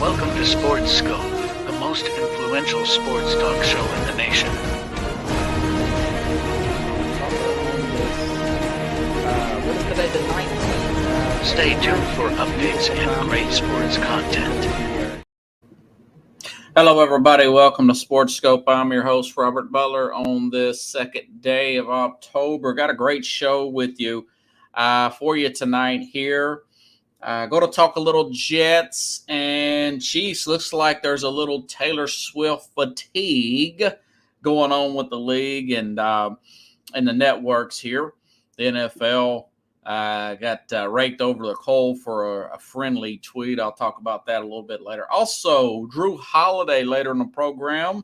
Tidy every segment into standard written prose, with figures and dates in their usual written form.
Welcome to Sports Scope, the most influential sports talk show in the nation. What is today, the 19th? Stay tuned for updates and great sports content. Hello, everybody. Welcome to Sports Scope. I'm your host, Robert Butler, on this second day of October. Got a great show with you for you tonight here. Going to talk a little Jets and Chiefs. Looks like there's a little Taylor Swift fatigue going on with the league and the networks here. The NFL got raked over the coal for a friendly tweet. I'll talk about that a little bit later. Also, Drew Holiday later in the program.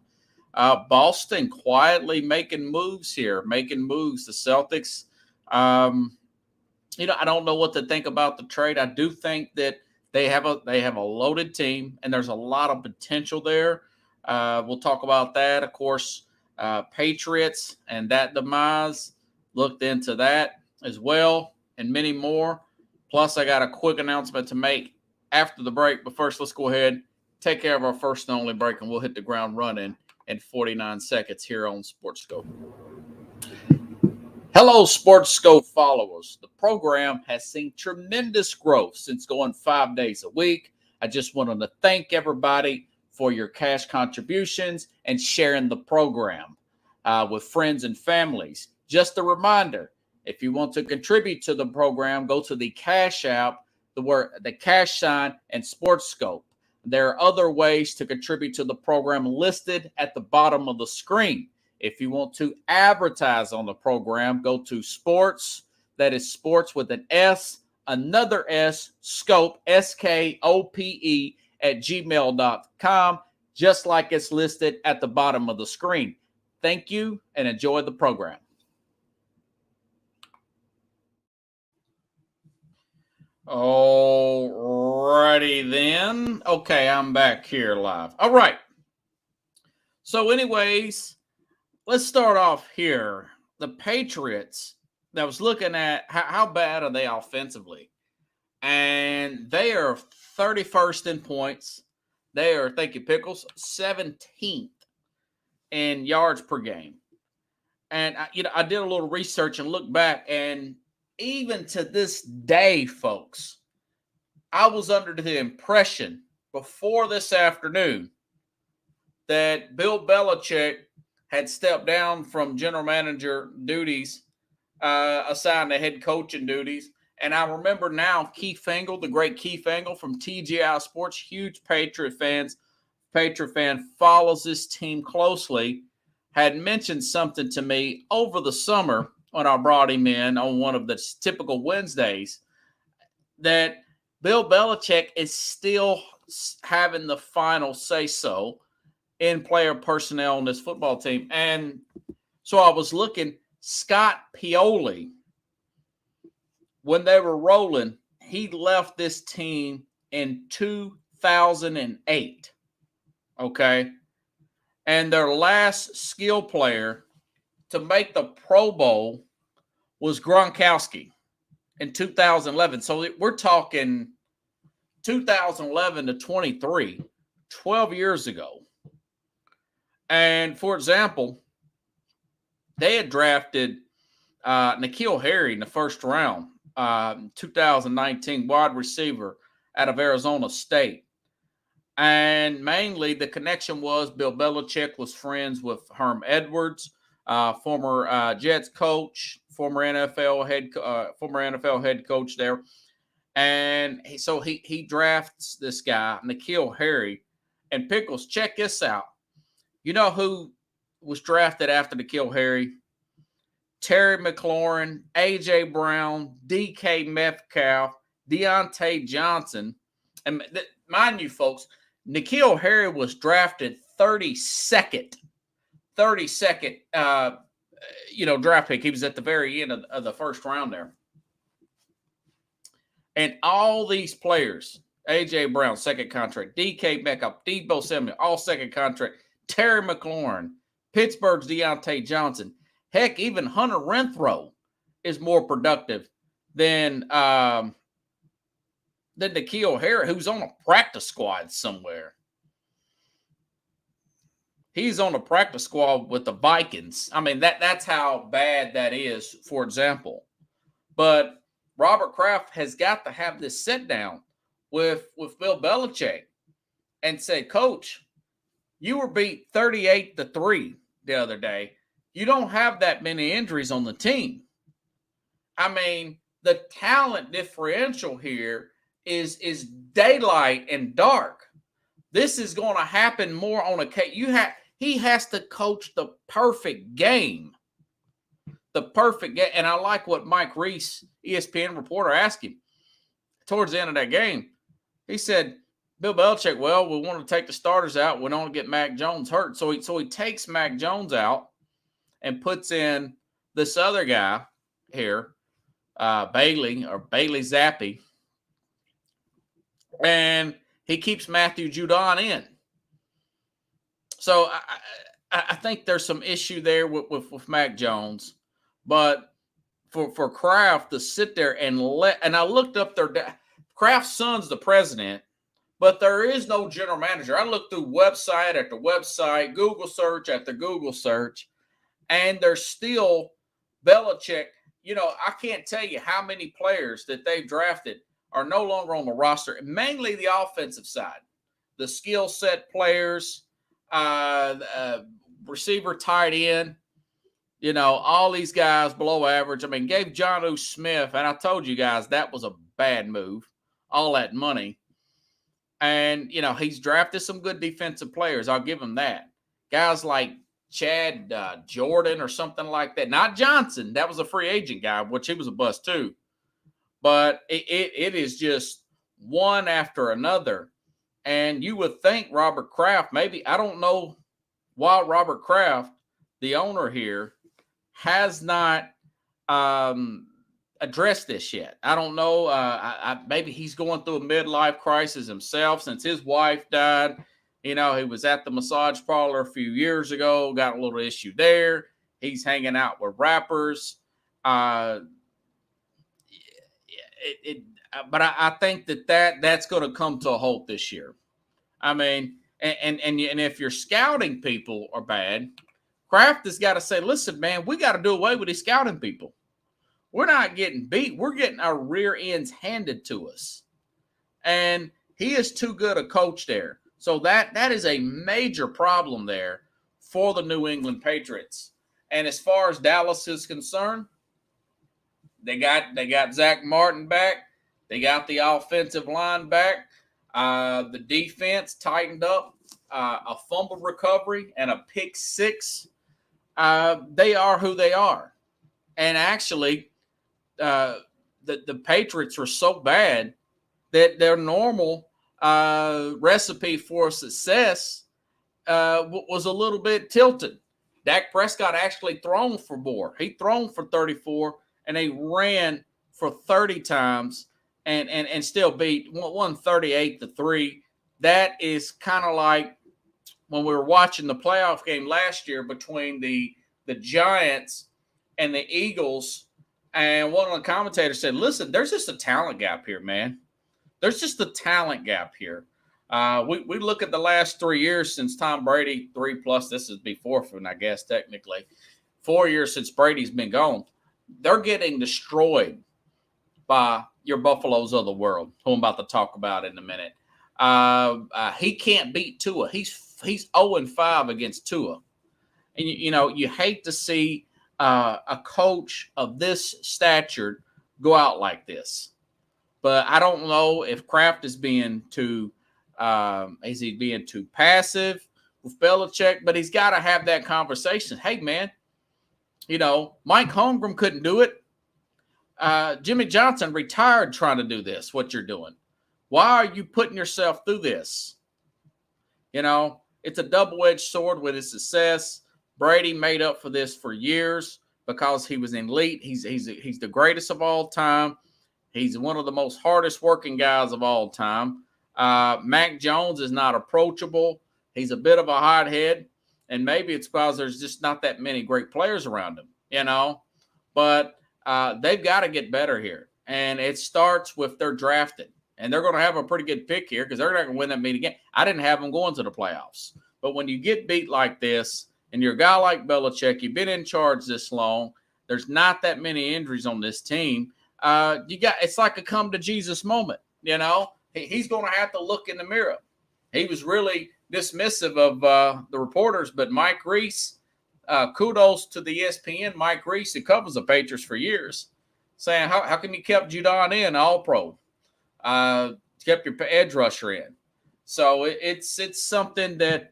Boston quietly making moves here, The Celtics. I don't know what to think about the trade. I do think that they have a loaded team, and there's a lot of potential there. We'll talk about that. Of course, Patriots and that demise, looked into that as well, and many more. Plus, I got a quick announcement to make after the break. But first, let's go ahead, take care of our first and only break, and we'll hit the ground running in 49 seconds here on Sports Scope. Hello, Sports Scope followers. The program has seen tremendous growth since going 5 days a week. I just wanted to thank everybody for your cash contributions and sharing the program with friends and families. Just a reminder, if you want to contribute to the program, go to the Cash App, the cash sign, and Sports Scope. There are other ways to contribute to the program listed at the bottom of the screen. If you want to advertise on the program, go to sports, that is sports with an S, another S, scope, SKOPE, at gmail.com, just like it's listed at the bottom of the screen. Thank you and enjoy the program. All righty then. Okay, I'm back here live. All right. So anyways, let's start off here. The Patriots, I was looking at how bad are they offensively. And they are 31st in points. They are, thank you, Pickles, 17th in yards per game. And, I did a little research and looked back. And even to this day, folks, I was under the impression before this afternoon that Bill Belichick had stepped down from general manager duties, assigned to head coaching duties. And I remember now Keith Fangle, the great Keith Fangle from TGI Sports, huge Patriot fan, follows this team closely, had mentioned something to me over the summer when I brought him in on one of the typical Wednesdays, that Bill Belichick is still having the final say-so in player personnel on this football team. And so I was looking, Scott Pioli, when they were rolling, he left this team in 2008. Okay. And their last skill player to make the Pro Bowl was Gronkowski in 2011. So we're talking 2011 to 23, 12 years ago. And, for example, they had drafted N'Keal Harry in the first round, 2019, wide receiver out of Arizona State. And mainly the connection was Bill Belichick was friends with Herm Edwards, former Jets coach, former NFL head coach there. And so he drafts this guy, N'Keal Harry. And Pickles, check this out. You know who was drafted after N'Keal Harry? Terry McLaurin, A.J. Brown, D.K. Metcalf, Deontay Johnson. And mind you, folks, N'Keal Harry was drafted 32nd draft pick. He was at the very end of the first round there. And all these players, A.J. Brown, second contract, D.K. Metcalf, Deebo Samuel, all second contract, Terry McLaurin, Pittsburgh's Deontay Johnson. Heck, even Hunter Renfrow is more productive than than N'Keal Harris, who's on a practice squad somewhere. He's on a practice squad with the Vikings. I mean, that's how bad that is, for example. But Robert Kraft has got to have this sit down with Bill Belichick and say, Coach, you were beat 38-3 the other day. You don't have that many injuries on the team. I mean, the talent differential here is daylight and dark. This is going to happen more on a case. He has to coach the perfect game. The perfect game. And I like what Mike Reese, ESPN reporter, asked him towards the end of that game. He said, Bill Belichick, well, we want to take the starters out. We don't get Mac Jones hurt. So he takes Mac Jones out and puts in this other guy here, Bailey Zappi. And he keeps Matthew Judon in. So I think there's some issue there with Mac Jones. But for Kraft to sit there and I looked up Kraft's son's the president, but there is no general manager. I looked through website after website, Google search after Google search, and there's still Belichick. You know, I can't tell you how many players that they've drafted are no longer on the roster, mainly the offensive side, the skill set players, receiver, tight end, you know, all these guys below average. I mean, gave Jonnu Smith, and I told you guys that was a bad move, all that money. And, you know, he's drafted some good defensive players. I'll give him that. Guys like Chad Jordan or something like that. Not Johnson. That was a free agent guy, which he was a bust too. But it is just one after another. And you would think Robert Kraft, maybe, I don't know why Robert Kraft, the owner here, has not addressed this yet. I don't know. Maybe he's going through a midlife crisis himself since his wife died. You know, he was at the massage parlor a few years ago, got a little issue there. He's hanging out with rappers. But I think that's going to come to a halt this year. I mean, and if your scouting people are bad, Kraft has got to say, listen, man, we got to do away with these scouting people. We're not getting beat. We're getting our rear ends handed to us. And he is too good a coach there. So that is a major problem there for the New England Patriots. And as far as Dallas is concerned, they got Zach Martin back. They got the offensive line back. The defense tightened up. A fumble recovery and a pick six. They are who they are. And actually, the Patriots were so bad that their normal recipe for success was a little bit tilted. Dak Prescott actually thrown for more. He thrown for 34, and they ran for 30 times and still beat 138-3. That is kind of like when we were watching the playoff game last year between the Giants and the Eagles, and one of the commentators said, listen, there's just a talent gap here, man. There's just a talent gap here. We look at the last 3 years since Tom Brady, 3+, this is before, I guess, technically. 4 years since Brady's been gone. They're getting destroyed by your Buffaloes of the world, who I'm about to talk about in a minute. He can't beat Tua. He's 0-5 against Tua. And, you know, you hate to see a coach of this stature go out like this. But I don't know if Kraft is being too passive with Belichick, but he's got to have that conversation. Hey, man, you know, Mike Holmgren couldn't do it. Jimmy Johnson retired trying to do this, what you're doing. Why are you putting yourself through this? You know, it's a double-edged sword with his success. Brady made up for this for years because he was elite. He's the greatest of all time. He's one of the most hardest working guys of all time. Mac Jones is not approachable. He's a bit of a hothead, and maybe it's because there's just not that many great players around him, you know. But they've got to get better here, and it starts with their drafting. and they're going to have a pretty good pick here because they're not going to win that meeting again. I didn't have them going to the playoffs. But when you get beat like this, and you're a guy like Belichick, you've been in charge this long, there's not that many injuries on this team. It's like a come to Jesus moment. He's going to have to look in the mirror. He was really dismissive of the reporters, but Mike Reese, kudos to the ESPN, Mike Reese, who covers the Patriots for years, saying, how come you kept Judon in All-Pro? Kept your edge rusher in. So it's something that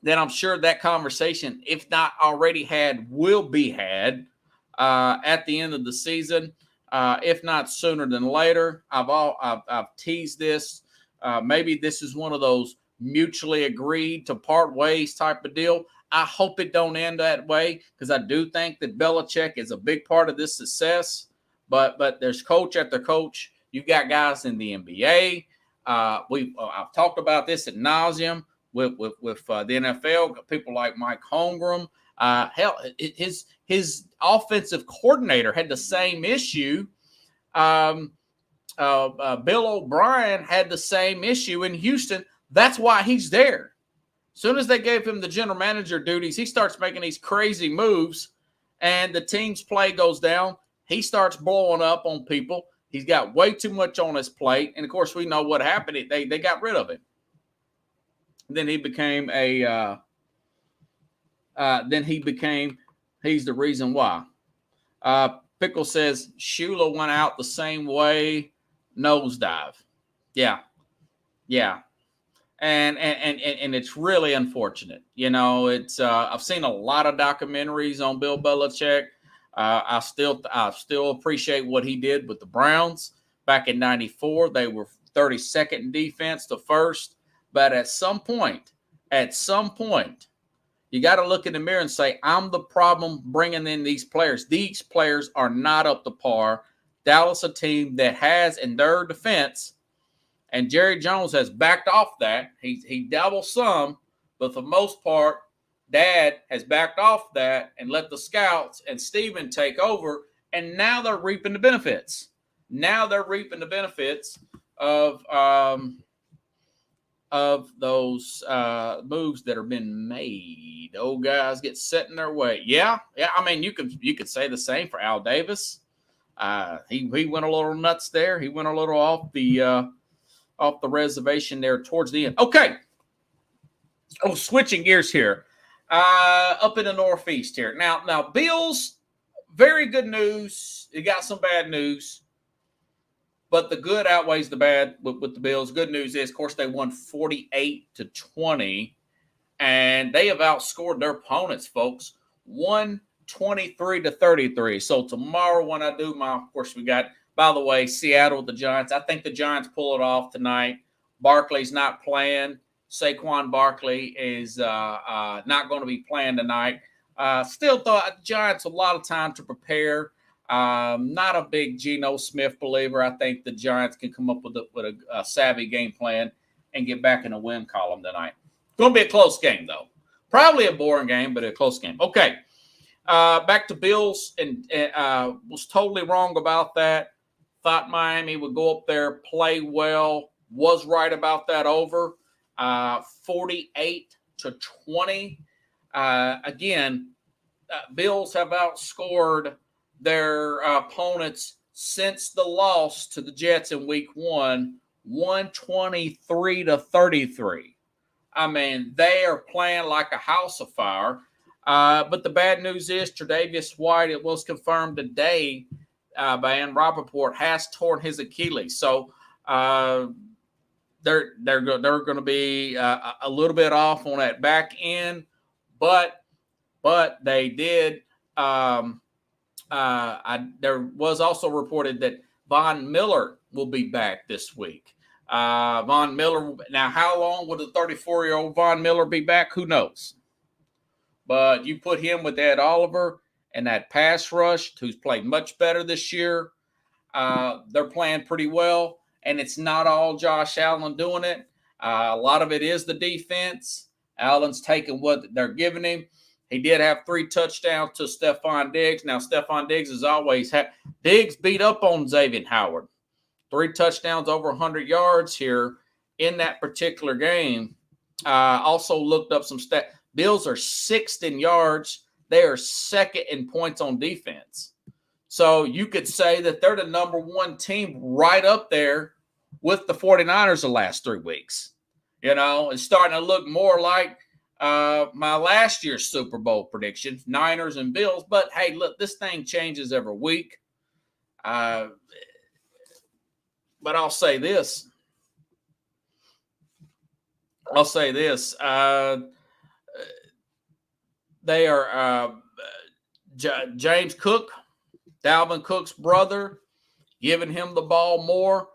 that I'm sure that conversation, if not already had, will be had at the end of the season, if not sooner than later. I've teased this. Maybe this is one of those mutually agreed to part ways type of deal. I hope it don't end that way because I do think that Belichick is a big part of this success. But there's coach after coach. You've got guys in the NBA. I've talked about this ad nauseum with the NFL. People like Mike Holmgren. His offensive coordinator had the same issue. Bill O'Brien had the same issue in Houston. That's why he's there. As soon as they gave him the general manager duties, he starts making these crazy moves, and the team's play goes down. He starts blowing up on people. He's got way too much on his plate. And, of course, we know what happened. They got rid of him. Then he became he's the reason why. Pickle says Shula went out the same way, nosedive. Yeah. And it's really unfortunate. I've seen a lot of documentaries on Bill Belichick. I still appreciate what he did with the Browns back in '94. They were 32nd in defense to first. But at some point, you got to look in the mirror and say, I'm the problem bringing in these players. These players are not up to par. Dallas, a team that has in their defense, and Jerry Jones has backed off that. He dabbles some, but for the most part, Dad has backed off that and let the scouts and Steven take over, and now they're reaping the benefits. Of those moves that have been made. Old guys get set in their way. Yeah. I mean, you could say the same for Al Davis. He went a little nuts there. He went a little off the reservation there towards the end. Okay. Oh, switching gears here. Up in the Northeast here. Now, Bills, very good news. You got some bad news. But the good outweighs the bad with the Bills. Good news is, of course, they won 48-20, and they have outscored their opponents, folks, 123-33. So tomorrow when I do of course, we got, by the way, Seattle, the Giants. I think the Giants pull it off tonight. Barkley's not playing. Saquon Barkley is not going to be playing tonight. Still thought the Giants a lot of time to prepare. Not a big Geno Smith believer. I think the Giants can come up with a savvy game plan and get back in the win column tonight. Going to be a close game, though. Probably a boring game, but a close game. Okay, back to Bills, and was totally wrong about that. Thought Miami would go up there, play well. Was right about that over. 48-20. Again, Bills have outscored their opponents since the loss to the Jets in week 1, 123-33. I mean, they are playing like a house of fire. But the bad news is Tre'Davious White, it was confirmed today by Ann Rappaport, has torn his Achilles. So they're going to be a little bit off on that back end. But they did there was also reported that Von Miller will be back this week. Von Miller, now how long will the 34-year-old Von Miller be back? Who knows? But you put him with Ed Oliver and that pass rush, who's played much better this year. They're playing pretty well, and it's not all Josh Allen doing it. A lot of it is the defense. Allen's taking what they're giving him. He did have 3 touchdowns to Stephon Diggs. Now, Stephon Diggs has always had – Diggs beat up on Xavier Howard. 3 touchdowns, over 100 yards here in that particular game. Also looked up some stats. Bills are 6th in yards. They are 2nd in points on defense. So you could say that they're the number 1 team right up there with the 49ers the last 3 weeks. It's starting to look more like my last year's Super Bowl prediction, Niners and Bills. But, hey, look, this thing changes every week. But I'll say this. They are James Cook, Dalvin Cook's brother, giving him the ball more.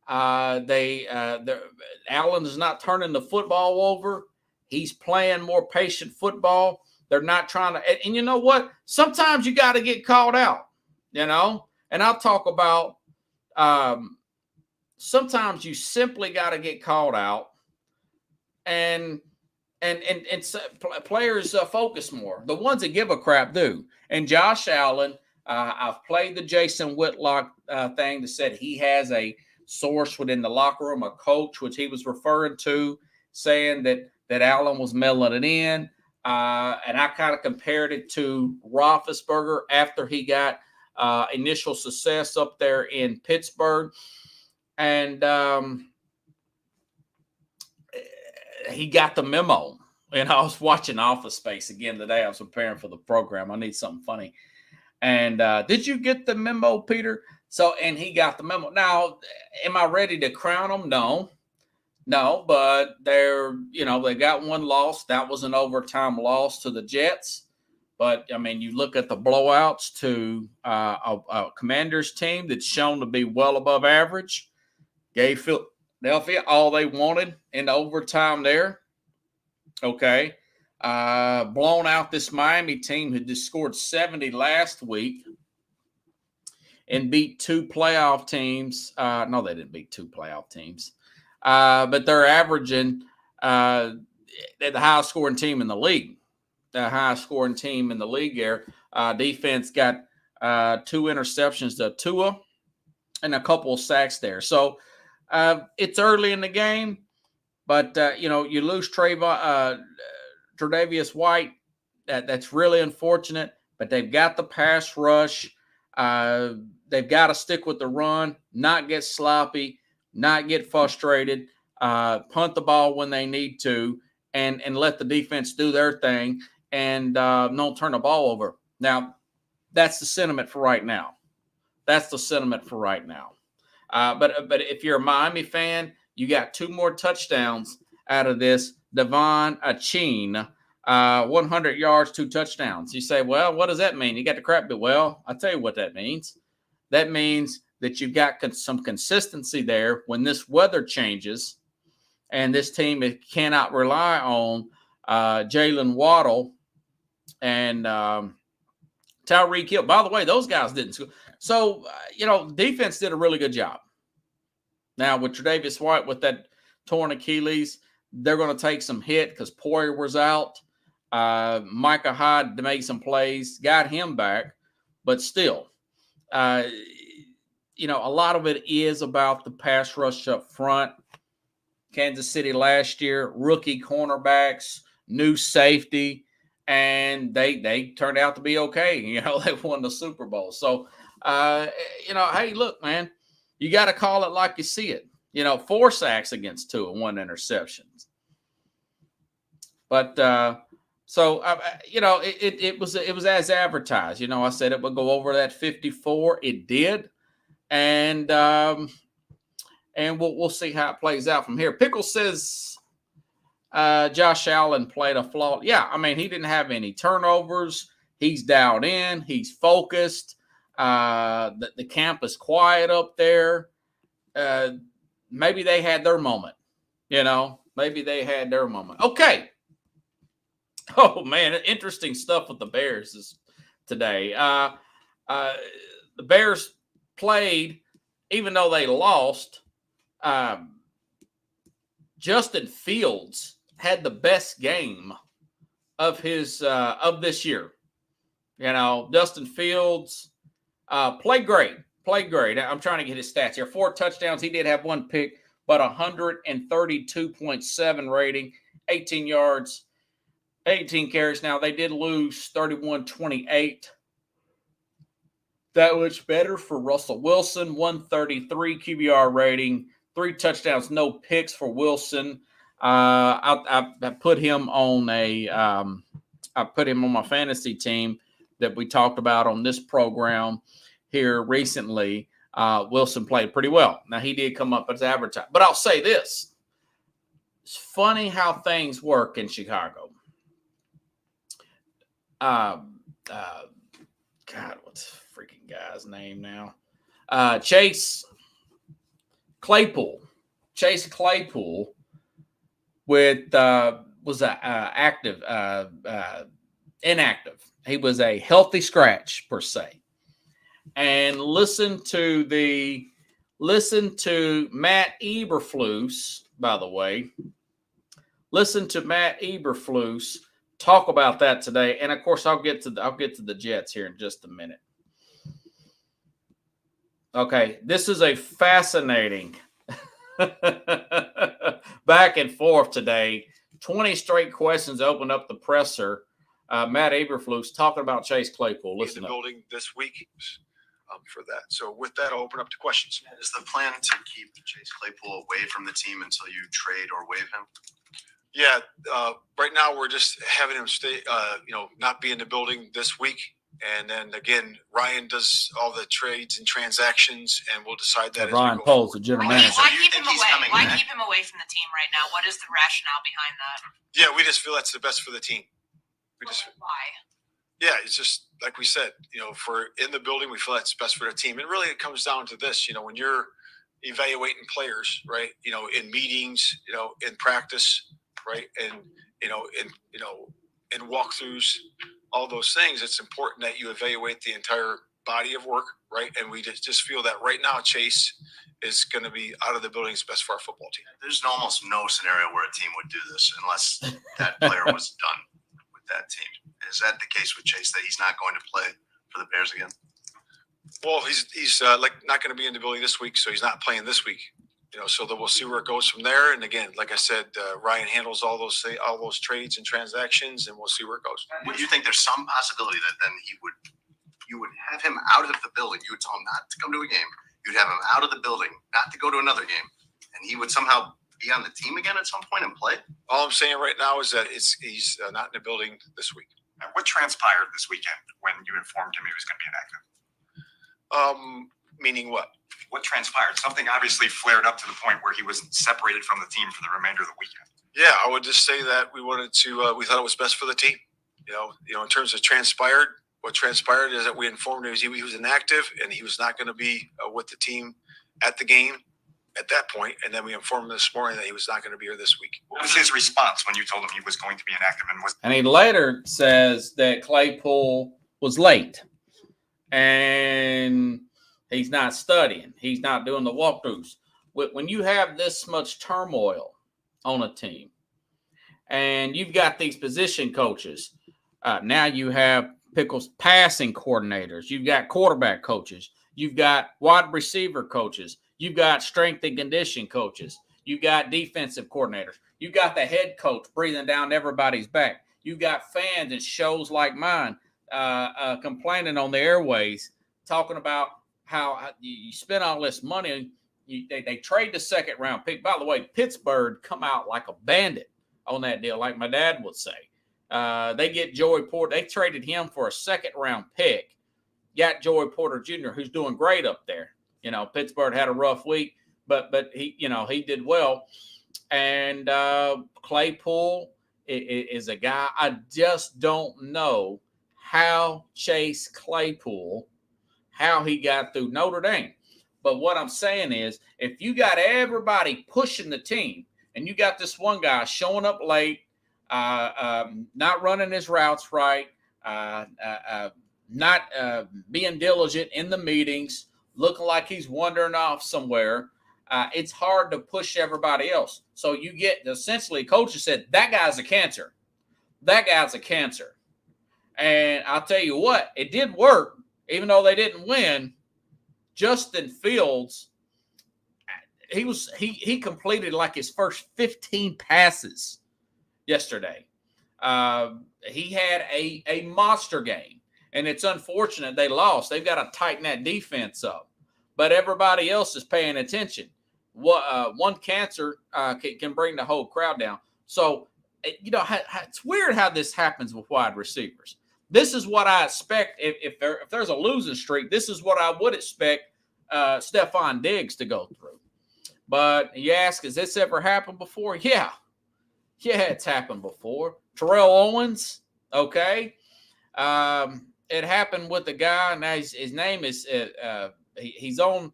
Allen is not turning the football over. He's playing more patient football. They're not trying to. And you know what? Sometimes you got to get called out, And I'll talk about sometimes you simply got to get called out. And players focus more. The ones that give a crap do. And Josh Allen, I've played the Jason Whitlock thing that said he has a source within the locker room, a coach, which he was referring to, saying that Allen was mailing it in. And I kind of compared it to Roethlisberger after he got initial success up there in Pittsburgh. And he got the memo. And I was watching Office Space again today. I was preparing for the program. I need something funny. And did you get the memo, Peter? And he got the memo. Now, am I ready to crown him? No, but they got one loss. That was an overtime loss to the Jets. But, I mean, you look at the blowouts to a Commanders team that's shown to be well above average. Gave Philadelphia all they wanted in the overtime there. Okay. Blown out this Miami team who just scored 70 last week and beat 2 playoff teams. No, they didn't beat 2 playoff teams. But they're averaging the highest scoring team in the league. The highest scoring team in the league here. Defense got 2 interceptions to Tua and a couple of sacks there. So it's early in the game, but you lose Tre'Davious White. That's really unfortunate. But they've got the pass rush. They've got to stick with the run, not get sloppy, not get frustrated, punt the ball when they need to, and let the defense do their thing, and don't turn the ball over. Now, that's the sentiment for right now. But if you're a Miami fan, you got 2 more touchdowns out of this. Devon Achane, 100 yards, 2 touchdowns. You say, well, what does that mean? You got the crap bit. Well, I'll tell you what that means. That means that you've got some consistency there when this weather changes, and this team cannot rely on Jalen Waddle and Tyreek Hill. By the way, those guys didn't score. So, defense did a really good job. Now, with Tre'Davious White with that torn Achilles, they're going to take some hit because Poyer was out. Micah Hyde made some plays, got him back. But still, a lot of it is about the pass rush up front. Kansas City last year, rookie cornerbacks, new safety, and they turned out to be okay. They won the Super Bowl. So, hey, look, man, you got to call it like you see it. 4 sacks against 2 and 1 interception. But it was as advertised. I said it would go over that 54. It did, and we'll see how it plays out from here. Pickle says Josh Allen played a flaw. Yeah, I mean, he didn't have any turnovers. He's dialed in. He's focused. The camp is quiet up there. Maybe they had their moment. Maybe they had their moment. Okay. Oh, man, interesting stuff with the Bears today. The Bears played, even though they lost, Justin Fields had the best game of this year. Justin Fields played great. played great. I'm trying to get his stats here. 4 touchdowns. He did have 1 pick, but 132.7 rating, 18 yards, 18 carries. Now, they did lose 31-28. That was better for Russell Wilson, 133 QBR rating, 3 touchdowns, no picks for Wilson. I put him on I put him on my fantasy team that we talked about on this program here recently. Wilson played pretty well. Now, he did come up as advertised. But I'll say this. It's funny how things work in Chicago. God, what's the freaking guy's name now? Chase Claypool. Chase Claypool with was inactive. He was a healthy scratch per se. And listen to Matt Eberflus, by the way. Listen to Matt Eberflus talk about that today. And of course, I'll get to the Jets here in just a minute. Okay, this is a fascinating back and forth today. 20 straight questions opened up the presser. Matt Eberflus talking about Chase Claypool. Listen, in the building this week for that. So with that, I'll open up to questions. Is the plan to keep Chase Claypool away from the team until you trade or waive him? Yeah, right now we're just having him stay, not be in the building this week. And then again, Ryan does all the trades and transactions, and we'll decide that. Ryan Poles, the general manager. Why keep him away? Why keep him away from the team right now? What is the rationale behind that? Yeah, we just feel that's the best for the team. Why? Yeah, it's just like we said, for in the building, we feel that's best for the team. And really, it comes down to this, when you're evaluating players, right? In meetings, in practice, right? And, in walkthroughs, all those things, it's important that you evaluate the entire body of work, right? And we just feel that right now, Chase is going to be out of the building is best for our football team. There's almost no scenario where a team would do this unless that player was done with that team. Is that the case with Chase, that he's not going to play for the Bears again? Well, he's not going to be in the building this week, so he's not playing this week. So that we'll see where it goes from there. And again, like I said, Ryan handles all those trades and transactions, and we'll see where it goes. Would you think there's some possibility that then you would have him out of the building? You would tell him not to come to a game. You'd have him out of the building, not to go to another game, and he would somehow be on the team again at some point and play? All I'm saying right now is that he's not in the building this week. What transpired this weekend when you informed him he was going to be inactive? Meaning what? What transpired? Something obviously flared up to the point where he was separated from the team for the remainder of the weekend. Yeah, I would just say that we wanted to. We thought it was best for the team. In terms of what transpired is that we informed him he was inactive and he was not going to be with the team at the game at that point. And then we informed him this morning that he was not going to be here this week. What was his response when you told him he was going to be inactive? And he later says that Claypool was late and he's not studying. He's not doing the walkthroughs. When you have this much turmoil on a team and you've got these position coaches, now you have Pickles passing coordinators. You've got quarterback coaches. You've got wide receiver coaches. You've got strength and condition coaches. You've got defensive coordinators. You've got the head coach breathing down everybody's back. You've got fans and shows like mine complaining on the airways, talking about how you spend all this money. They trade the second round pick. By the way, Pittsburgh come out like a bandit on that deal, like my dad would say. They get Joey Porter. They traded him for a second round pick. Got Joey Porter Jr., who's doing great up there. Pittsburgh had a rough week, but he did well. And Claypool is a guy. I just don't know how Chase Claypool, how he got through Notre Dame. But what I'm saying is, if you got everybody pushing the team and you got this one guy showing up late, not running his routes right, not being diligent in the meetings, looking like he's wandering off somewhere, it's hard to push everybody else. So you get, essentially, coaches said, that guy's a cancer. That guy's a cancer. And I'll tell you what, it did work. Even though they didn't win, Justin Fields, he completed like his first 15 passes yesterday. He had a monster game, and it's unfortunate they lost. They've got to tighten that defense up, but everybody else is paying attention. One cancer can bring the whole crowd down. So, it's weird how this happens with wide receivers. This is what I expect if there's a losing streak. This is what I would expect Stephon Diggs to go through. But you ask, has this ever happened before? Yeah, it's happened before. Terrell Owens, okay. It happened with the guy. Now his name is he's on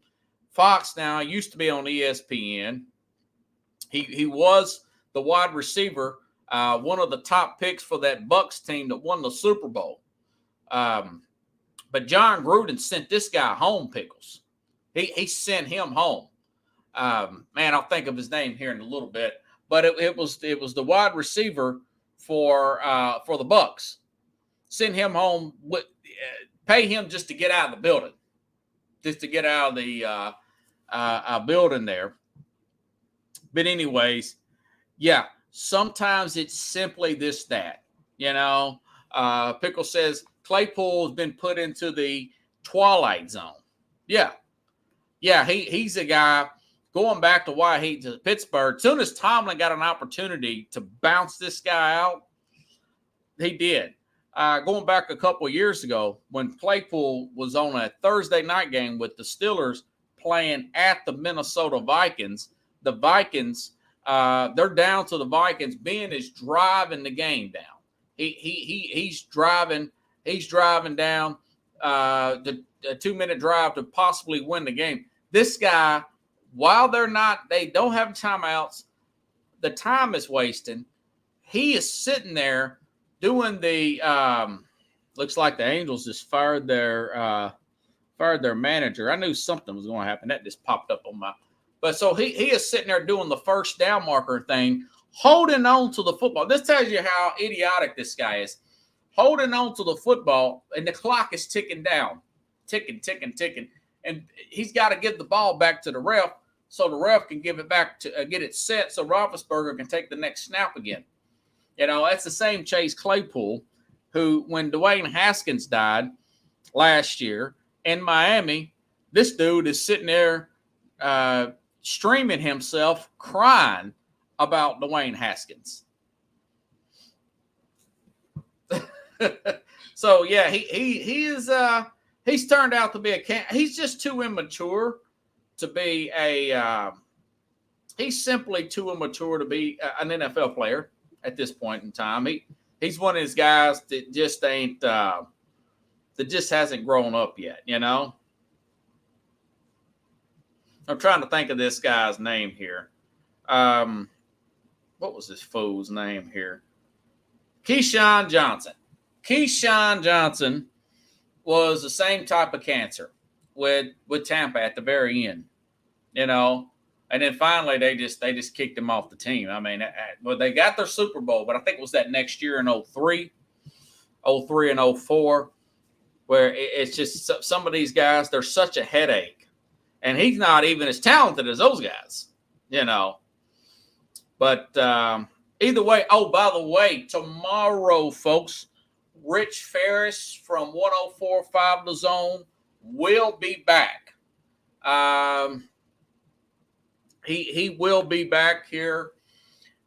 Fox now. He used to be on ESPN. He was the wide receiver, one of the top picks for that Bucs team that won the Super Bowl. But John Gruden sent this guy home, Pickles. He sent him home. Man, I'll think of his name here in a little bit. But it was the wide receiver for the Bucs. Send him home. Pay him just to get out of the building, just to get out of the building there. But anyways, yeah. Sometimes it's simply that. Pickle says Claypool has been put into the twilight zone. Yeah. He's a guy. Going back to why he to Pittsburgh, as soon as Tomlin got an opportunity to bounce this guy out, he did. Going back a couple of years ago, when Claypool was on a Thursday night game with the Steelers playing at the Minnesota Vikings, the Vikings, they're down to the Vikings. Ben is driving the game down. He's driving down the 2-minute drive to possibly win the game. This guy, while they don't have timeouts, the time is wasting. He is sitting there doing the looks like the Angels just fired their manager. I knew something was going to happen. That just popped up on my. But so he is sitting there doing the first down marker thing, holding on to the football. This tells you how idiotic this guy is. Holding on to the football, and the clock is ticking down, ticking. And he's got to give the ball back to the ref so the ref can give it back to get it set so Roethlisberger can take the next snap again. That's the same Chase Claypool, who, when Dwayne Haskins died last year in Miami, this dude is sitting there streaming himself, crying about Dwayne Haskins. So yeah, he is he's turned out to be he's just too immature to be he's simply too immature to be an NFL player at this point in time. He's one of these guys that just ain't that just hasn't grown up yet, I'm trying to think of this guy's name here. What was this fool's name here? Keyshawn Johnson. Keyshawn Johnson was the same type of cancer with Tampa at the very end, and then finally they just kicked him off the team. I mean, well, they got their Super Bowl, but I think it was that next year in 03 and 04, where it's just some of these guys, they're such a headache. And he's not even as talented as those guys, But either way, by the way, tomorrow, folks, Rich Ferris from 104.5 The Zone will be back. He will be back here.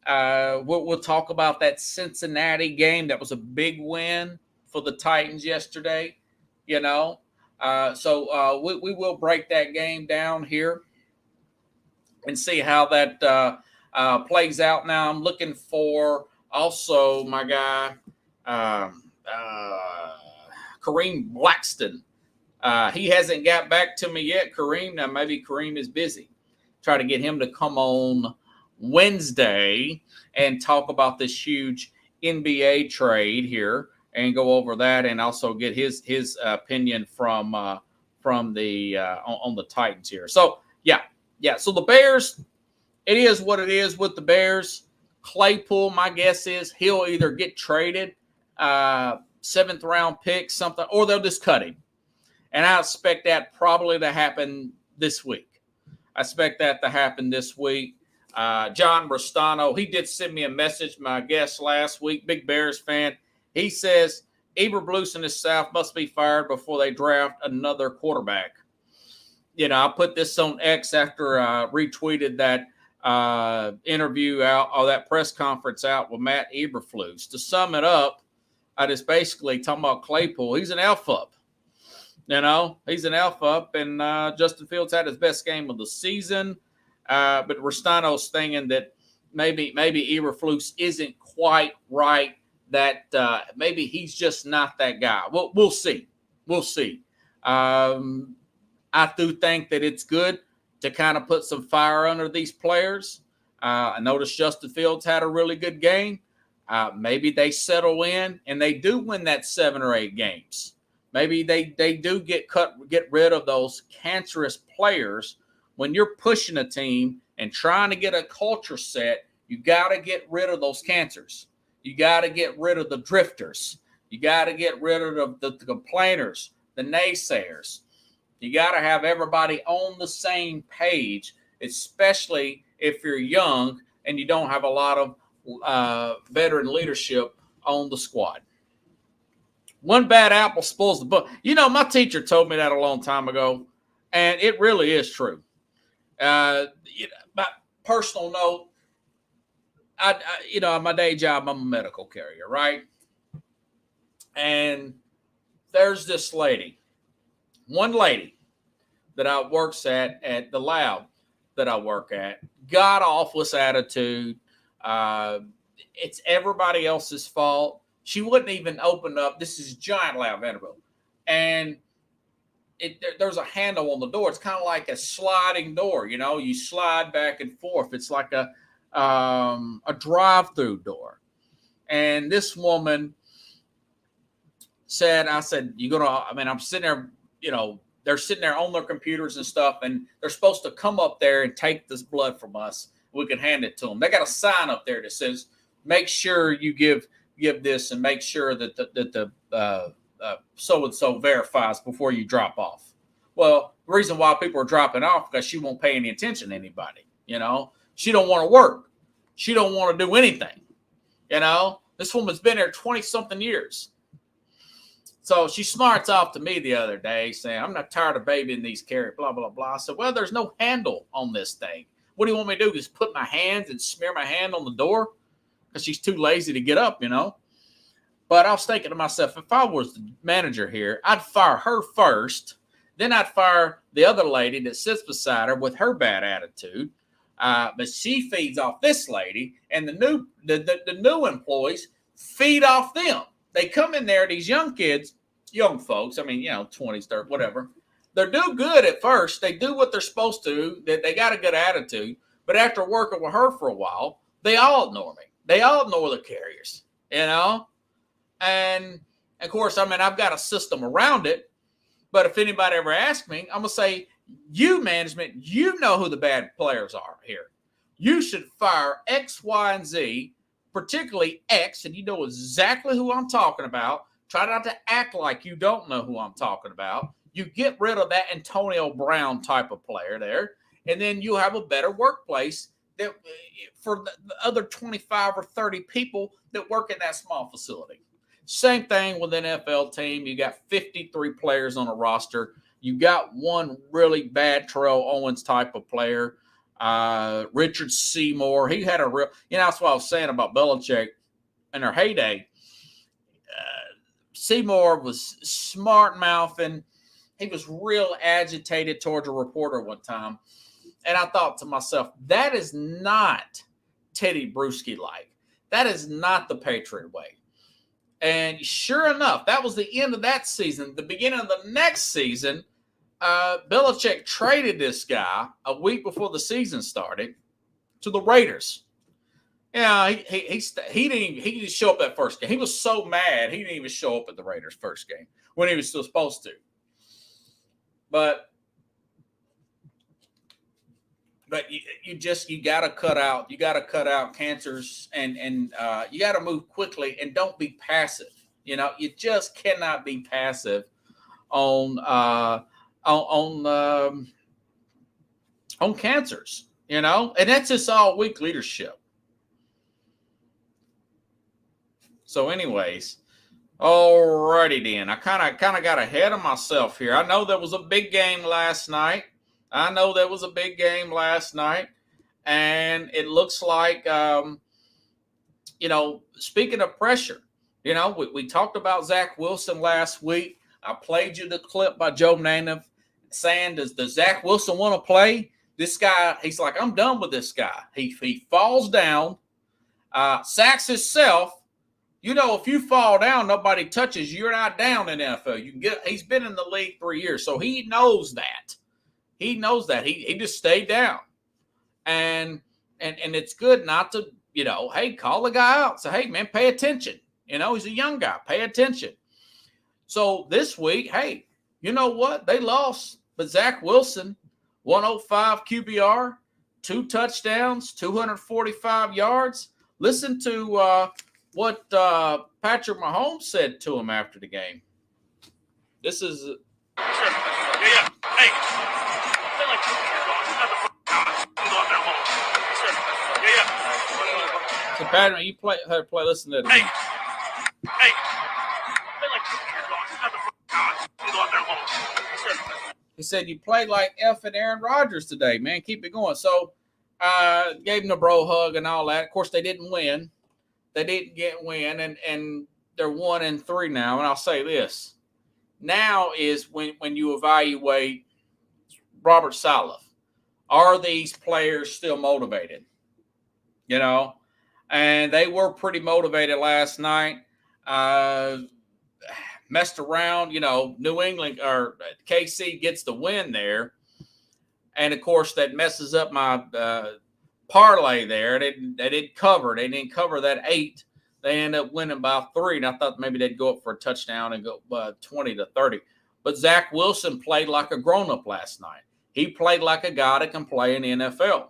We'll talk about that Cincinnati game. That was a big win for the Titans yesterday, So we will break that game down here and see how that plays out. Now I'm looking for also my guy Kareem Blackston. He hasn't got back to me yet, Kareem. Now maybe Kareem is busy. Try to get him to come on Wednesday and talk about this huge NBA trade here. And go over that, and also get his opinion from the on the Titans here. So yeah. So the Bears, it is what it is with the Bears. Claypool, my guess is he'll either get traded, 7th round pick, something, or they'll just cut him. And I expect that probably to happen this week. John Restano, he did send me a message, my guest last week, big Bears fan. He says Eberflus and the South must be fired before they draft another quarterback. I put this on X after I retweeted that interview out, or that press conference out with Matt Eberflus. To sum it up, I just basically talking about Claypool. He's an alpha. He's an alpha, and Justin Fields had his best game of the season. But Restano's thinking that maybe Eberflus isn't quite right, that maybe he's just not that guy. Well, we'll see. I do think that it's good to kind of put some fire under these players. I noticed Justin Fields had a really good game. Maybe they settle in and they do win that 7 or 8 games. Maybe they do get rid of those cancerous players. When you're pushing a team and trying to get a culture set, you got to get rid of those cancers. You got to get rid of the drifters. You got to get rid of the complainers, the naysayers. You got to have everybody on the same page, especially if you're young and you don't have a lot of veteran leadership on the squad. One bad apple spoils the book. My teacher told me that a long time ago, and it really is true. My personal note, I my day job, I'm a medical carrier, right? And there's this one lady that works at the lab that I work at, god awfulest attitude. It's everybody else's fault. She wouldn't even open up. This is giant lab, Vanderbilt, and there's a handle on the door. It's kind of like a sliding door. You slide back and forth. It's like a drive-through door. And this woman said, I'm sitting there, they're sitting there on their computers and stuff, and they're supposed to come up there and take this blood from us. We can hand it to them. They got a sign up there that says, make sure you give this and make sure that the so-and-so verifies before you drop off. Well, the reason why people are dropping off because she won't pay any attention to anybody. She don't want to work. She don't want to do anything. This woman's been there 20-something years. So she smarts off to me the other day saying, I'm not tired of babying these carrots, blah, blah, blah. I said, well, there's no handle on this thing. What do you want me to do? Just put my hands and smear my hand on the door? Because she's too lazy to get up, But I was thinking to myself, if I was the manager here, I'd fire her first. Then I'd fire the other lady that sits beside her with her bad attitude. But she feeds off this lady, and the new employees feed off them. They come in there, these young folks, 20s, 30s, whatever. They do good at first. They do what they're supposed to. They got a good attitude. But after working with her for a while, they all ignore me. They all ignore the carriers, And, of course, I've got a system around it. But if anybody ever asks me, I'm going to say, you management, you know who the bad players are here. You should fire X, Y, and Z, particularly X, and you know exactly who I'm talking about. Try not to act like you don't know who I'm talking about. You get rid of that Antonio Brown type of player there, and then you have a better workplace that for the other 25 or 30 people that work in that small facility. Same thing with an NFL team. You got 53 players on a roster. You got one really bad Terrell Owens type of player. Richard Seymour. He had a real, that's what I was saying about Belichick in their heyday. Seymour was smart mouthing. He was real agitated towards a reporter one time. And I thought to myself, that is not Teddy Bruschi like. That is not the Patriot way. And sure enough, that was the end of that season. The beginning of the next season, Belichick traded this guy a week before the season started to the Raiders. He didn't show up that first game. He was so mad he didn't even show up at the Raiders' first game when he was still supposed to. But you got to cut out cancers and you got to move quickly and don't be passive. You just cannot be passive on cancers, and that's just all weak leadership. So, anyways, alrighty then. I kind of got ahead of myself here. I know there was a big game last night. And it looks like, speaking of pressure, we talked about Zach Wilson last week. I played you the clip by Joe Namath saying, does Zach Wilson want to play? This guy, he's like, I'm done with this guy. He falls down, sacks himself. If you fall down, nobody touches you. You're not down in NFL. He's been in the league 3 years, so he knows that. He just stayed down. And it's good not to, hey, call the guy out. Say, hey, man, pay attention. He's a young guy. Pay attention. So this week, hey, you know what? They lost. But Zach Wilson, 105 QBR, 2 touchdowns, 245 yards. Listen to what Patrick Mahomes said to him after the game. This is... Hey. So, Patrick, you play. Listen to this. Hey. He said, you played like effing Aaron Rodgers today, man. Keep it going. So, gave him a bro hug and all that. Of course, they didn't win. They didn't win, and they're 1-3 now. And I'll say this. Now is when you evaluate Robert Saleh. Are these players still motivated? And they were pretty motivated last night. Messed around, New England or KC gets the win there. And, of course, that messes up my parlay there. They didn't cover. They didn't cover that 8. They end up winning by 3. And I thought maybe they'd go up for a touchdown and go 20-30. But Zach Wilson played like a grown-up last night. He played like a guy that can play in the NFL.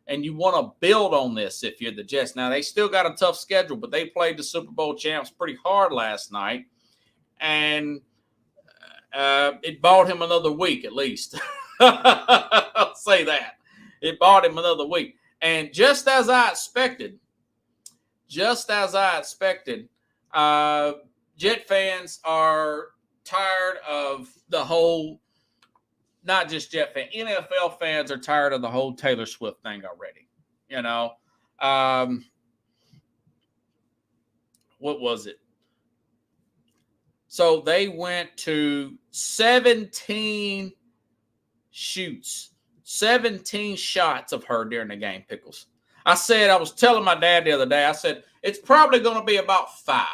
And you want to build on this if you're the Jets. Now, they still got a tough schedule, but they played the Super Bowl champs pretty hard last night. And it bought him another week at least. I'll say that. It bought him another week. And just as I expected, Jet fans are tired of the whole, not just Jet fans, NFL fans are tired of the whole Taylor Swift thing already. What was it? So they went to 17 shots of her during the game, Pickles. I was telling my dad the other day, I said, it's probably going to be about 5,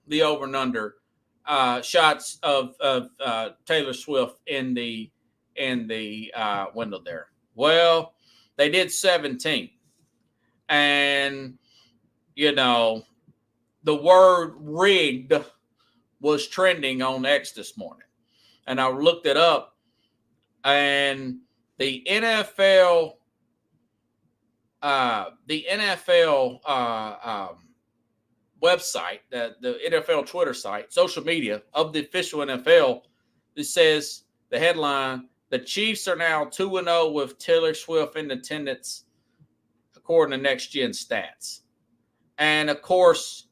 the over and under shots of Taylor Swift in the window there. Well, they did 17. And, the word rigged was trending on X this morning. And I looked it up, and the NFL website, the NFL Twitter site, social media of the official NFL, it says the headline, the Chiefs are now 2-0 with Taylor Swift in attendance, according to Next Gen Stats. And of course,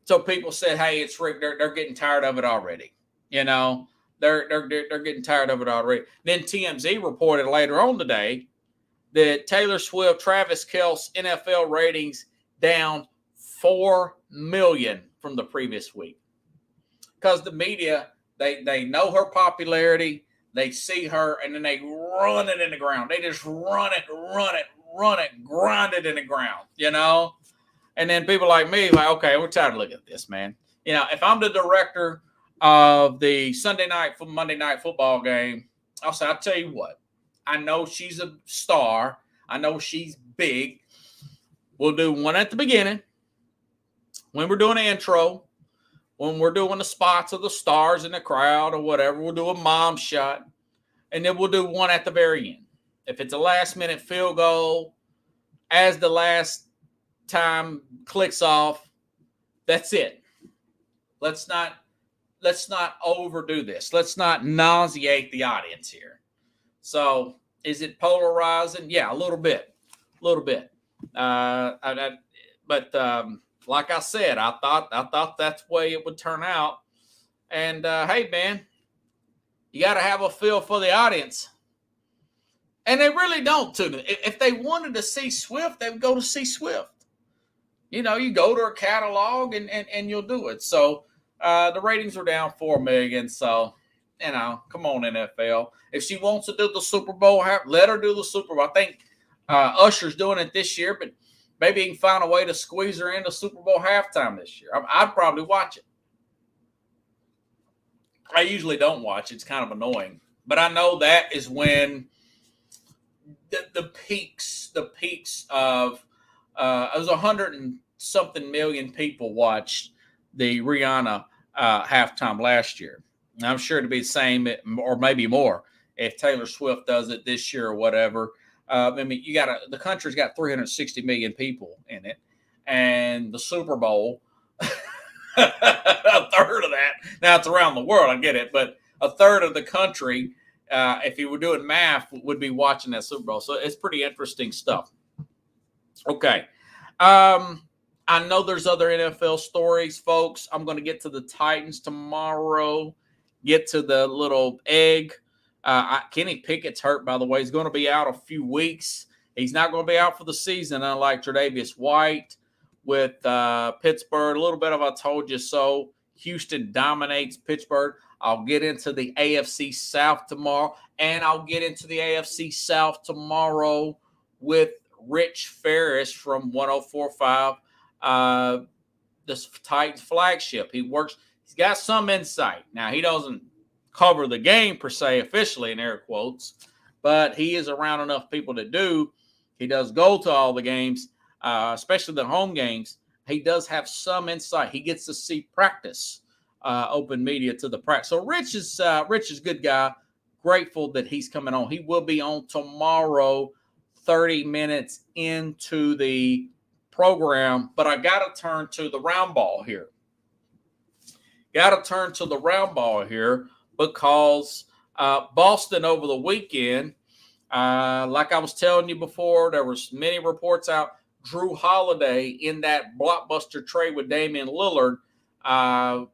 so people said, hey, it's rigged. They're getting tired of it already. They're getting tired of it already. Then TMZ reported later on today that Taylor Swift, Travis Kelce NFL ratings down 4 million from the previous week. Because the media, they know her popularity, they see her, and then they run it in the ground. They just run it, grind it in the ground, And then people like me, like, okay, we're tired of looking at this, man. If I'm the director of the Monday night football game, I'll tell you what, I know she's a star. I know she's big. We'll do one at the beginning when we're doing the intro, when we're doing the spots of the stars in the crowd or whatever. We'll do a mom shot, and then we'll do one at the very end. If it's a last-minute field goal, as the last time clicks off, that's it. Let's not overdo this. Let's not nauseate the audience here. So, is it polarizing? Yeah, a little bit. But like I said, I thought that's the way it would turn out. And hey, man, you got to have a feel for the audience. And they really don't, too. If they wanted to see Swift, they would go to see Swift. You go to her catalog and you'll do it. So the ratings are down 4 million. So, come on, NFL. If she wants to do the Super Bowl, let her do the Super Bowl. I think Usher's doing it this year, but maybe he can find a way to squeeze her into Super Bowl halftime this year. I'd probably watch it. I usually don't watch it. It's kind of annoying. But I know that is when the peaks of it was 100 and something million people watched the Rihanna halftime last year. And I'm sure it'd be the same or maybe more if Taylor Swift does it this year or whatever. The country's got 360 million people in it, and the Super Bowl, a third of that. Now it's around the world, I get it, but a third of the country, if you were doing math, would be watching that Super Bowl. So it's pretty interesting stuff. Okay. I know there's other NFL stories, folks. I'm going to get to the Titans tomorrow, get to the little egg. Kenny Pickett's hurt, by the way. He's going to be out a few weeks. He's not going to be out for the season, unlike Tre'Davious White with Pittsburgh. A little bit of I told you so. Houston dominates Pittsburgh. I'll get into the AFC South tomorrow, and I'll get into the AFC South tomorrow with Rich Ferris from 104.5, this Titans flagship. He's got some insight. Now, he doesn't cover the game per se officially in air quotes, but he is around enough people that do. He does go to all the games, especially the home games. He does have some insight. He gets to see practice, open media to the practice. So Rich is a good guy. Grateful that he's coming on. He will be on tomorrow, 30 minutes into the program. But I got to turn to the round ball here. Because Boston over the weekend, like I was telling you before, there was many reports out. Drew Holiday in that blockbuster trade with Damian Lillard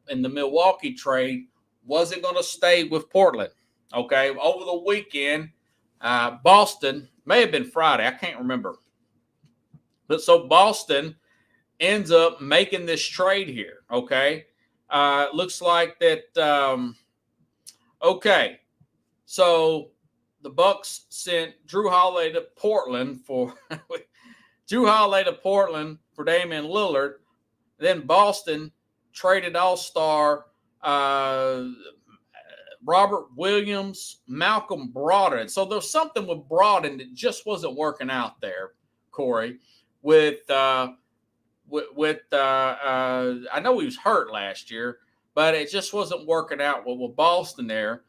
in the Milwaukee trade wasn't going to stay with Portland. Okay, over the weekend, Boston, may have been Friday, I can't remember. But so Boston ends up making this trade here. Okay, looks like that. Okay, so the Bucks sent Drew Holiday to Portland for Damian Lillard. Then Boston traded All-Star Robert Williams, Malcolm Brogdon. So there's something with Brogdon that just wasn't working out there, Corey. I know he was hurt last year, but it just wasn't working out with Boston there.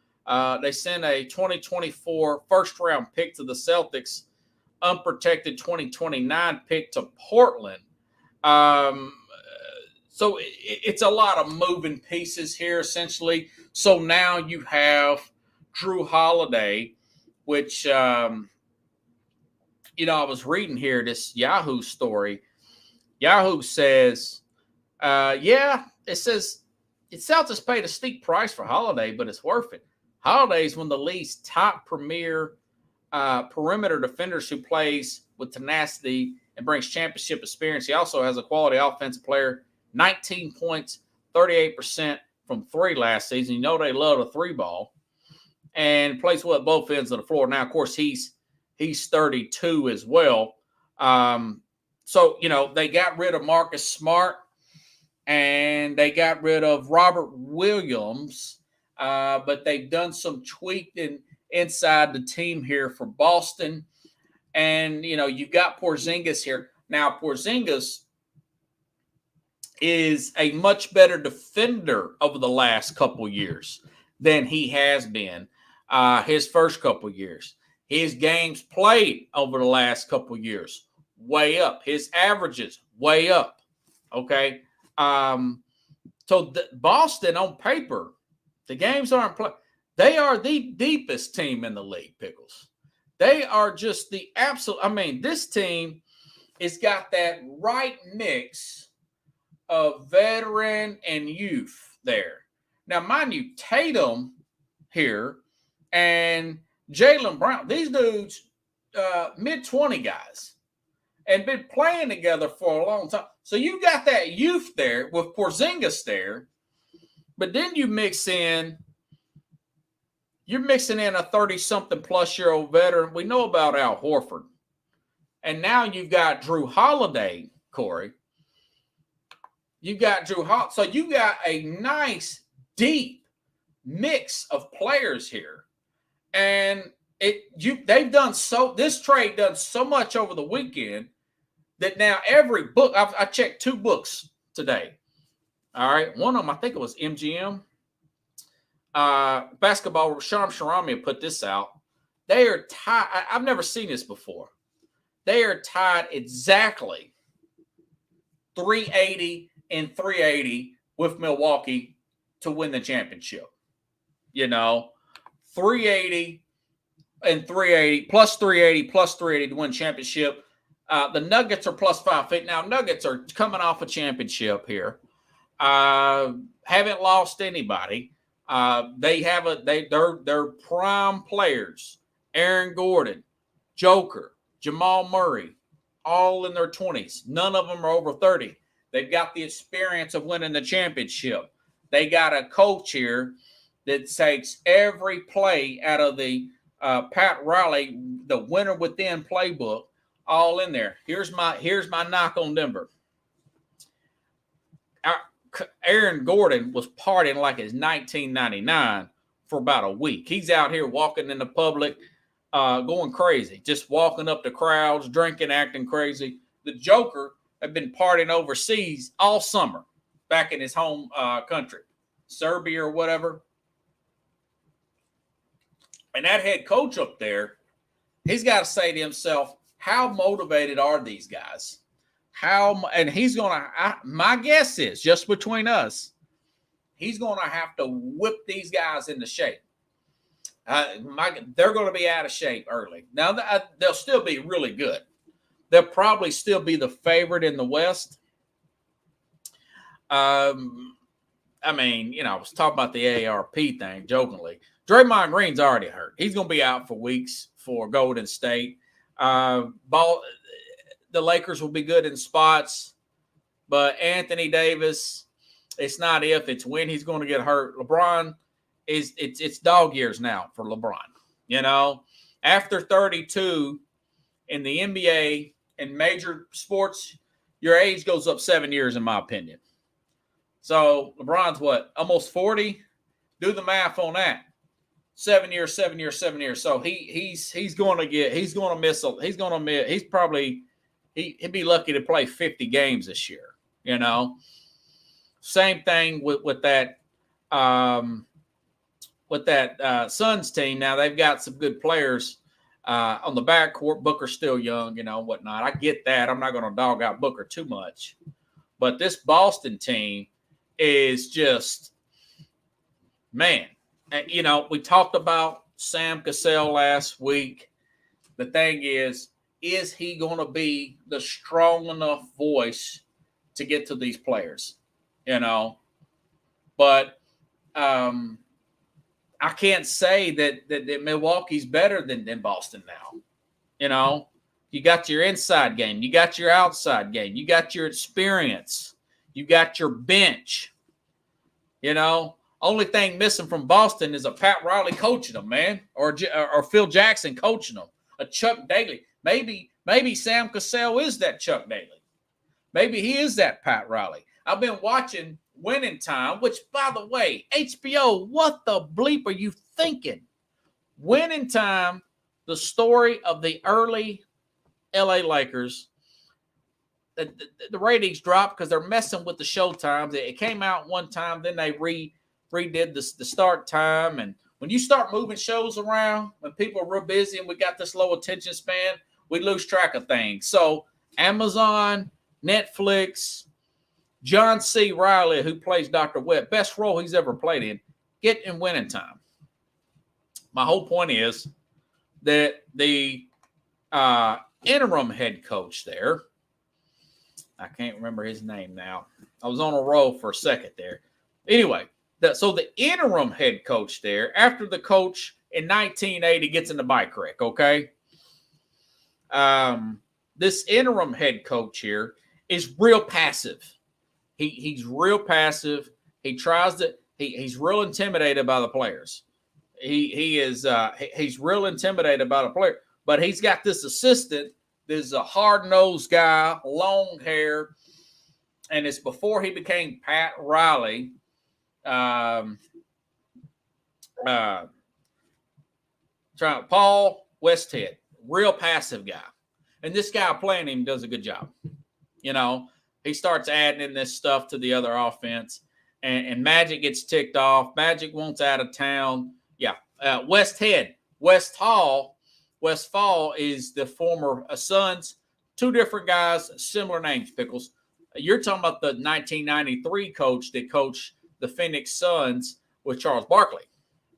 They sent a 2024 first-round pick to the Celtics, unprotected 2029 pick to Portland. So it's a lot of moving pieces here, essentially. So now you have Drew Holiday, which, I was reading here this Yahoo story. Yahoo says, it says Celtics paid a steep price for Holiday, but it's worth it. Holiday is one of the league's top premier perimeter defenders who plays with tenacity and brings championship experience. He also has a quality offensive player, 19 points, 38% from three last season. You know they love a three ball, and plays well at both ends of the floor. Now, of course, he's 32 as well. So, they got rid of Marcus Smart, and they got rid of Robert Williams, but they've done some tweaking inside the team here for Boston. And, you've got Porzingis here. Now, Porzingis is a much better defender over the last couple years than he has been his first couple years. His games played over the last couple years, way up. His averages, way up. Okay. So Boston on paper, the games aren't played. They are the deepest team in the league, Pickles. They are just the absolute. I mean, this team has got that right mix of veteran and youth there. Now, mind you, Tatum here and Jaylen Brown, these dudes, mid-20 guys, and been playing together for a long time. So you got that youth there with Porzingis there, but then you're mixing in a 30-something plus year old veteran. We know about Al Horford. And now you've got Drew Holiday, Corey. You got Drew Holiday. So you got a nice, deep mix of players here. And this trade done so much over the weekend that now every book, I checked 2 books today. All right. One of them, I think it was MGM. Basketball, Sham Sharami put this out. They are tied. I've never seen this before. They are tied exactly 380 and 380 with Milwaukee to win the championship. 380 and 380 plus 380 to win championship. The Nuggets are plus 550. Now, Nuggets are coming off a championship here. Haven't lost anybody. They're prime players. Aaron Gordon, Joker, Jamal Murray, all in their 20s. None of them are over 30. They've got the experience of winning the championship. They got a coach here that takes every play out of the Pat Riley, the winner within playbook, all in there. Here's my knock on Denver. Aaron Gordon was partying like it's 1999 for about a week. He's out here walking in the public, going crazy, just walking up to crowds, drinking, acting crazy. The Joker had been partying overseas all summer back in his home country, Serbia or whatever. And that head coach up there, he's got to say to himself, how motivated are these guys? And he's going to, my guess is, just between us, he's going to have to whip these guys into shape. They're going to be out of shape early. Now, they'll still be really good. They'll probably still be the favorite in the West. I was talking about the AARP thing jokingly. Draymond Green's already hurt. He's going to be out for weeks for Golden State. The Lakers will be good in spots, but Anthony Davis, it's not if, it's when he's going to get hurt. LeBron it's dog years now for LeBron. After 32 in the NBA and major sports, your age goes up 7 years, in my opinion. So LeBron's what, almost 40? Do the math on that. 7 years. So he's going to miss. He'd be lucky to play 50 games this year. Same thing with that Suns team. Now they've got some good players on the backcourt. Booker's still young, whatnot. I get that. I'm not going to dog out Booker too much, but this Boston team is just, man. We talked about Sam Cassell last week. The thing is he going to be the strong enough voice to get to these players? But I can't say that Milwaukee's better than Boston now. You got your inside game. You got your outside game. You got your experience. You got your bench. Only thing missing from Boston is a Pat Riley coaching them, man, or Phil Jackson coaching them, a Chuck Daly. Maybe Sam Cassell is that Chuck Daly. Maybe he is that Pat Riley. I've been watching Winning Time, which, by the way, HBO, what the bleep are you thinking? Winning Time, the story of the early LA Lakers. The ratings dropped because they're messing with the show times. It came out one time, then they redid the start time. And when you start moving shows around, when people are real busy and we got this low attention span, we lose track of things. So Amazon, Netflix, John C. Riley, who plays Dr. Webb, best role he's ever played in, get in winning time. My whole point is that the interim head coach there, I can't remember his name now. I was on a roll for a second there. Anyway, so the interim head coach there, after the coach in 1980 gets in the bike wreck, okay? This interim head coach here is real passive. He's real passive. He tries to. He's real intimidated by the players. He's real intimidated by the player. But he's got this assistant. There's a hard-nosed guy, long hair, and it's before he became Pat Riley. Paul Westhead, real passive guy. And this guy playing him does a good job. You know, he starts adding in this stuff to the other offense, and Magic gets ticked off. Magic wants out of town. Yeah. Westfall is the former Suns. Two different guys, similar names, Pickles. You're talking about the 1993 coach that coached the Phoenix Suns with Charles Barkley.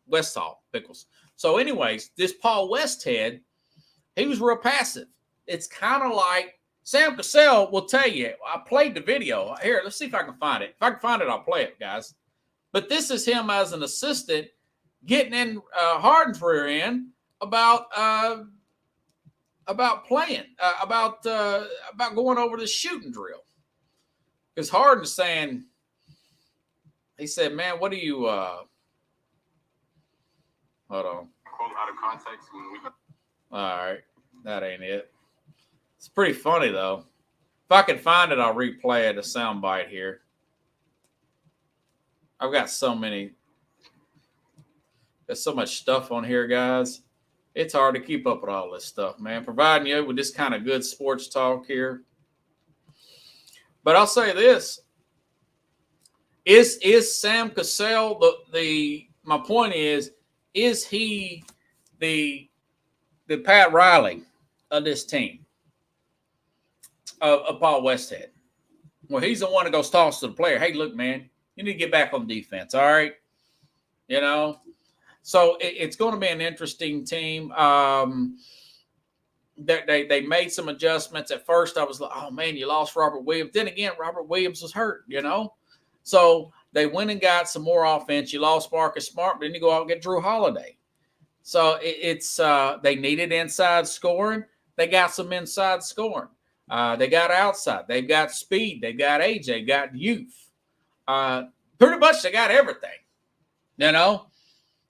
Westfall, Pickles. So anyways, this Paul Westhead, he was real passive. It's kind of like Sam Cassell will tell you. I played the video. Here, let's see if I can find it. If I can find it, I'll play it, guys. But this is him as an assistant getting in Harden's rear end about playing, about going over the shooting drill. Because Harden's saying, he said, man, what do you hold on. Quote out of context. All right. That ain't it. It's pretty funny, though. If I can find it, I'll replay it, a soundbite here. I've got so many. There's so much stuff on here, guys. It's hard to keep up with all this stuff, man. Providing you with this kind of good sports talk here. But I'll say this. Is Sam Cassell my point is he the Pat Riley of this team? Of Paul Westhead. Well, he's the one that goes toss to the player. Hey, look, man, you need to get back on defense. All right. You know, so it's going to be an interesting team. They made some adjustments. At first, I was like, oh, man, you lost Robert Williams. Then again, Robert Williams was hurt, you know. So they went and got some more offense. You lost Marcus Smart, but then you go out and get Drew Holiday. So it's they needed inside scoring. They got some inside scoring. They got outside. They've got speed. They've got age. They've got youth. Pretty much they got everything. You know,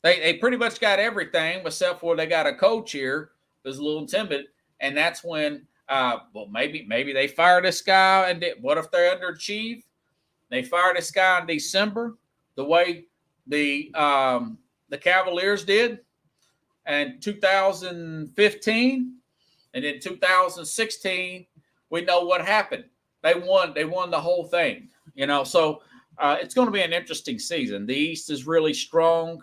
they pretty much got everything except for they got a coach here that's a little timid, and that's when maybe they fire this guy. And what if they underachieve? They fire this guy in December, the way the Cavaliers did in 2015, and in 2016. We know what happened. They won the whole thing, you know. So it's going to be an interesting season. The East is really strong.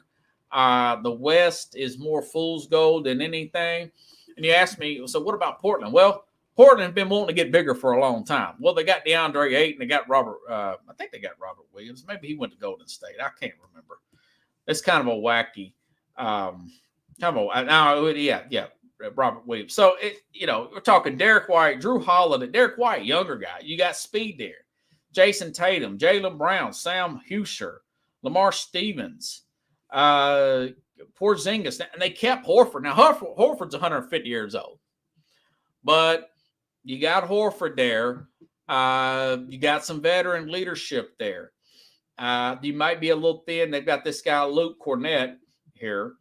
The West is more fool's gold than anything. And you ask me, so what about Portland? Well, Portland has been wanting to get bigger for a long time. Well, they got DeAndre Ayton. They got Robert. I think they got Robert Williams. Maybe he went to Golden State. I can't remember. It's kind of a wacky. Robert Williams. So, we're talking Derek White, Drew Holiday, Derek White, younger guy. You got speed there. Jason Tatum, Jaylen Brown, Sam Husher, Lamar Stevens, Porzingis. And they kept Horford. Now, Horford's 150 years old. But you got Horford there. You got some veteran leadership there. You might be a little thin. They've got this guy, Luke Cornett, here.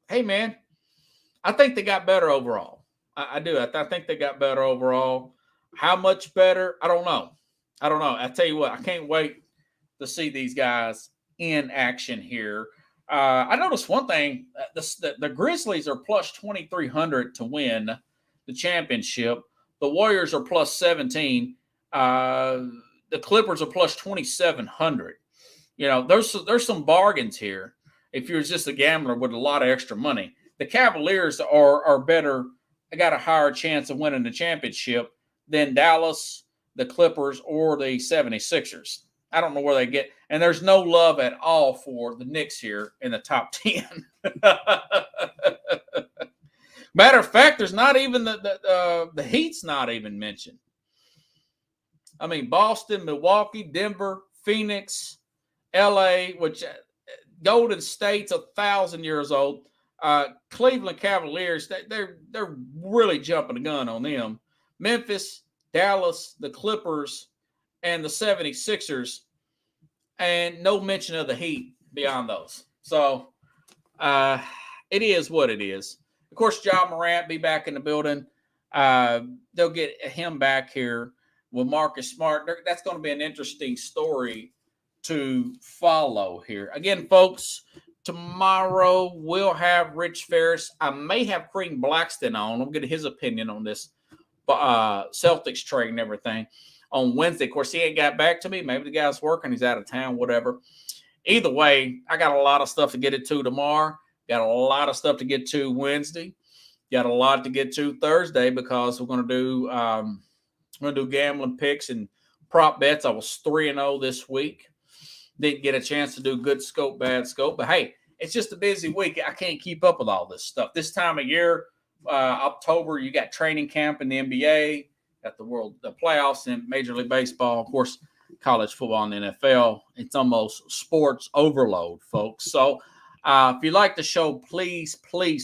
Hey, man, I think they got better overall. I do. I think they got better overall. How much better? I don't know. I tell you what, I can't wait to see these guys in action here. I noticed one thing. The Grizzlies are plus 2,300 to win the championship. The Warriors are plus 17. The Clippers are plus 2,700. You know, there's some bargains here. If you're just a gambler with a lot of extra money, the Cavaliers are better. They got a higher chance of winning the championship than Dallas, the Clippers, or the 76ers. I don't know where they get, and there's no love at all for the Knicks here in the top 10. Matter of fact, there's not even the Heat's not even mentioned. I mean, Boston, Milwaukee, Denver, Phoenix, LA, which Golden State's 1,000 years old. Cleveland Cavaliers, they're really jumping the gun on them. Memphis, Dallas, the Clippers, and the 76ers, and no mention of the Heat beyond those. So it is what it is. Of course, Ja Morant be back in the building. They'll get him back here with Marcus Smart. That's going to be an interesting story to follow here. Again, folks, tomorrow we'll have Rich Ferris. I may have Cream Blackston on. I'll get his opinion on this Celtics trade and everything on Wednesday. Of course, he ain't got back to me. Maybe the guy's working. He's out of town, whatever. Either way, I got a lot of stuff to get into tomorrow. Got a lot of stuff to get to Wednesday. Got a lot to get to Thursday because we're going to do gambling picks and prop bets. I was 3-0 this week. Didn't get a chance to do good scope, bad scope. But, hey, it's just a busy week. I can't keep up with all this stuff. This time of year, October, you got training camp in the NBA, got the playoffs in Major League Baseball, of course, college football and the NFL. It's almost sports overload, folks. So if you like the show, please,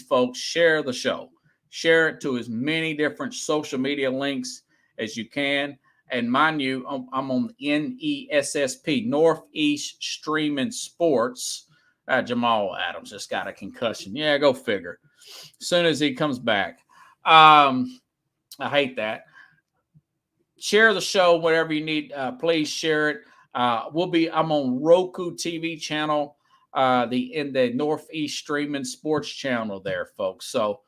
folks, share the show. Share it to as many different social media links as you can. And mind you, I'm on NESSP, Northeast Streaming Sports. Jamal Adams just got a concussion. Yeah, go figure. As soon as he comes back. I hate that. Share the show, whatever you need. Please share it. I'm on Roku TV channel, in the Northeast Streaming Sports channel there, folks. So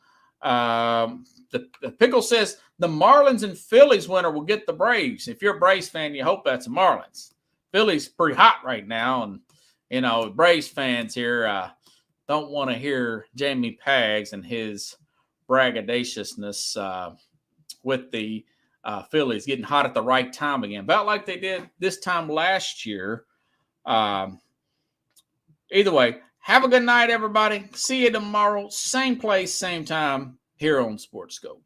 the Pickle says the Marlins and Phillies winner will get the Braves. If you're a Braves fan, you hope that's the Marlins. Phillies pretty hot right now, and Braves fans here don't want to hear Jamie Paggs and his braggadaciousness with the Phillies getting hot at the right time again, about like they did this time last year. Either way, have a good night, everybody. See you tomorrow, same place, same time, here on Sports Scope.